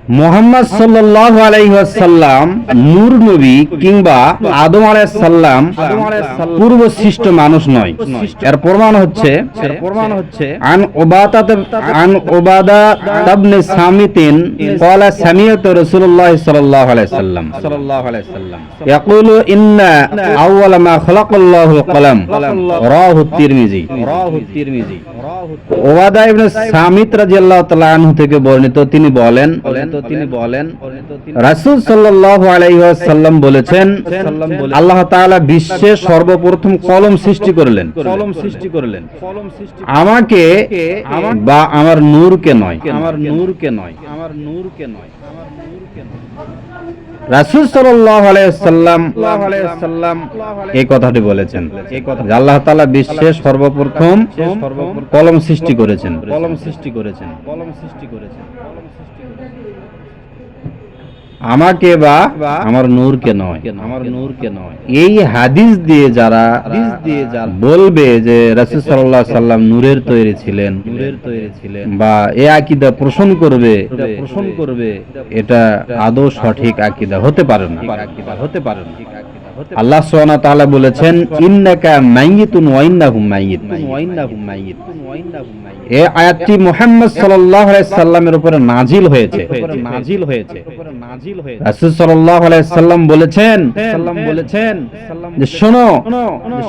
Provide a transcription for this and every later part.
মুহাম্মদ সাল্লাল্লাহু আলাইহি ওয়াসাল্লাম নূর নবী কিংবা আদম আলাইহিস সালাম পূর্ব সৃষ্ট মানুষ নয়। এর প্রমাণ হচ্ছে আন উবাদা ইবনে সামিতিন ক্বালা সামিআতু রাসূলুল্লাহ সাল্লাল্লাহু আলাইহি ওয়াসাল্লাম ইয়াকুলু ইন্না আউওয়ালা মা খালাকাল্লাহুল কলম রাহু তিরমিজি। উবাদা ইবনে সামিত রাদিয়াল্লাহু তাআলা আনহু থেকে বর্ণিত, তিনি বলেন রাসূল সাল্লাল্লাহু আলাইহি ওয়াসাল্লাম বলেছেন, আল্লাহ তাআলা বিশ্বে সর্বপ্রথম কলম সৃষ্টি করলেন, আমাকে বা আমার নূরকে নয়। রাসূল সাল্লাল্লাহু আলাইহি ওয়াসাল্লাম এই কথাটি বলেছেন, আল্লাহ তাআলা বিশ্বে সর্বপ্রথম কলম সৃষ্টি করেছেন। আমাকে বা আমার নূরকে নয়। এই হাদিস দিয়ে যারা বলবে যে রাসূল সাল্লাল্লাহু আলাইহি ওয়াসাল্লাম নূরের তৈরি ছিলেন বা এই আকীদা পোষণ করবে, এটা আদৌ সঠিক আকীদা হতে পারে না। আল্লাহ সুবহানাহু ওয়া তাআলা বলেছেন, ইন্নাকা মাইয়িতুন ওয়া ইন্নাহুম মাইয়িতুন। এই আয়াতটি মুহাম্মদ সাল্লাল্লাহু আলাইহি সাল্লামের উপরে নাজিল হয়েছে। রাসূল সাল্লাল্লাহু আলাইহি সাল্লাম বলেছেন যে শোনো,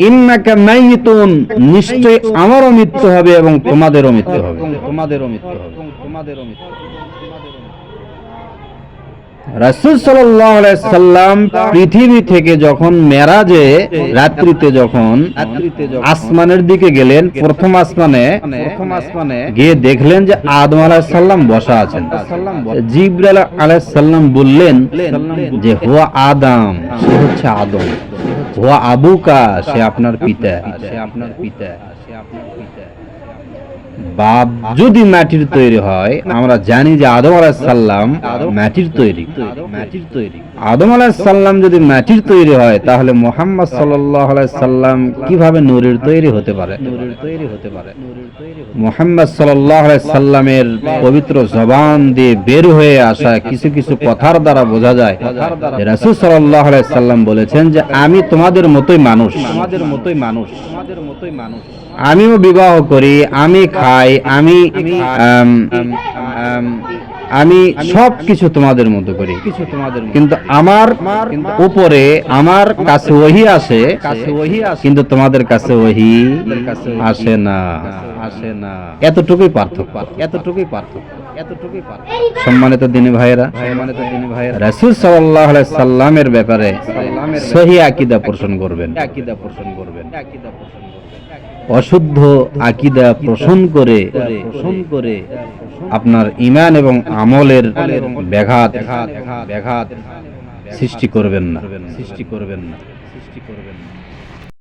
ইন্নাকা মাইয়িতুন, নিশ্চয় আমারও মৃত্যু হবে এবং তোমাদেরও মৃত্যু হবে। রাসূল সাল্লাল্লাহু আলাইহি সাল্লাম পৃথিবী থেকে যখন মেরাজে রাত্রিতে যখন আসমানের দিকে গেলেন, প্রথম আসমানে গিয়ে দেখলেন যে আদম আলাইহিস সালাম বসা আছেন। জিবরাইল আলাইহিস সালাম বললেন যে হুয়া আদম, সে হচ্ছে আদম, হুয়া আবুকা, সে আপনার পিতা। বাপ যদি মাটির তৈরি হয়, আমরা জানি যে আদম আলাইহিস সালাম মাটির তৈরি। আদম আলাইহিস সালাম যদি মাটির তৈরি হয়, তাহলে মুহাম্মদ সাল্লাল্লাহু আলাইহি সাল্লাম কিভাবে নূরের তৈরি হতে পারে? মুহাম্মদ সাল্লাল্লাহু আলাইহি সাল্লামের পবিত্র জবান দিয়ে বের হয়ে আসা কিছু কিছু কথার দ্বারা বোঝা যায় যে রাসূল সাল্লাল্লাহু আলাইহি সাল্লাম বলেছেন যে আমি তোমাদের মতোই মানুষ, আমিও বিবাহ করি, আমি খাই, আমি সব কিছু তোমাদের মতো করি, কিন্তু আমার উপরে আমার কাছে ওহী আসে, কিন্তু তোমাদের কাছে ওহী আসে না। এতটুকুই পার্থক্য। সম্মানিত দ্বীনী ভাইয়েরা, রাসূল সাল্লাল্লাহু আলাইহি সাল্লামের ব্যাপারে সহিহ আকীদা পোষণ করবেন। অশুদ্ধ আকীদা পোষণ করে আপনার ঈমান এবং আমলের ব্যাঘাত সৃষ্টি করবেন না।